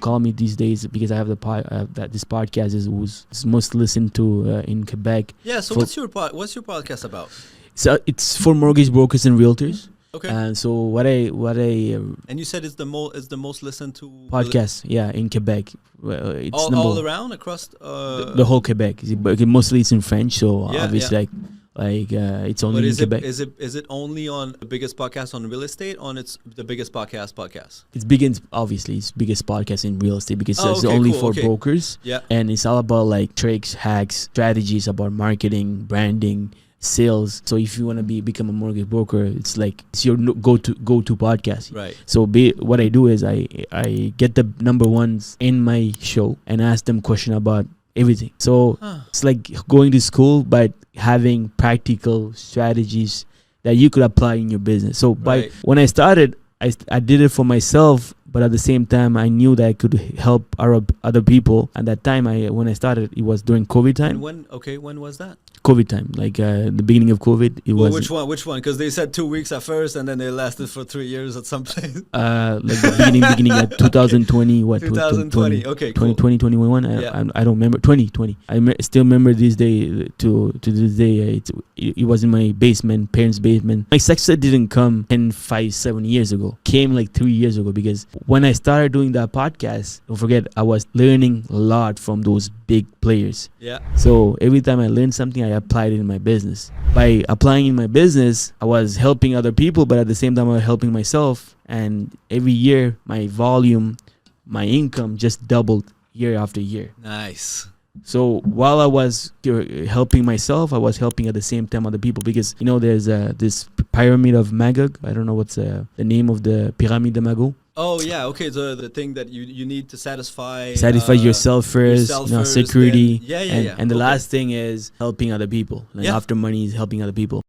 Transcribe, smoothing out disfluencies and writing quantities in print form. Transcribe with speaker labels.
Speaker 1: call me these days because I have that this podcast is most listened to in Quebec.
Speaker 2: Yeah. So what's your podcast about?
Speaker 1: So it's for mortgage brokers and realtors.
Speaker 2: Okay.
Speaker 1: And so what I
Speaker 2: and you said it's the most listened to
Speaker 1: podcast, in Quebec. It's
Speaker 2: all around across
Speaker 1: the whole Quebec. Mostly it's in French, so obviously it's only in Quebec.
Speaker 2: Is it only on the biggest podcast on real estate? On it's the biggest podcast?
Speaker 1: It's biggest podcast in real estate because it's only for brokers.
Speaker 2: Yeah.
Speaker 1: And it's all about like tricks, hacks, strategies about marketing, branding, sales. So if you want to become a mortgage broker, it's your go-to podcast.
Speaker 2: Right.
Speaker 1: So what I do is I get the number ones in my show and ask them question about everything. So it's like going to school but having practical strategies that you could apply in your business. So when I started, I did it for myself, but at the same time I knew that I could help other people. At that time when I started, it was during COVID time.
Speaker 2: And when was that?
Speaker 1: COVID time, the beginning of COVID.
Speaker 2: Which one? Because they said 2 weeks at first, and then they lasted for 3 years at some place.
Speaker 1: The beginning at 2020. What?
Speaker 2: 2020. Okay, cool.
Speaker 1: 2021. I don't remember. 2020. Still remember this day to this day. It was in my basement, parents' basement. My success didn't come 10, 5, 7 years ago. Came 3 years ago because when I started doing that podcast, don't forget I was learning a lot from those big players.
Speaker 2: Yeah.
Speaker 1: So every time I learned something, I applied it in my business. By applying in my business, I was helping other people, but at the same time, I was helping myself. And every year, my volume, my income just doubled year after year.
Speaker 2: Nice.
Speaker 1: So while I was helping myself, I was helping at the same time other people because, there's this pyramid of Magog. I don't know what's the name of the pyramid de Magog.
Speaker 2: Oh, yeah. Okay. So the thing that you need to satisfy
Speaker 1: yourself first, security.
Speaker 2: Then,
Speaker 1: and the last thing is helping other people. After money is helping other people.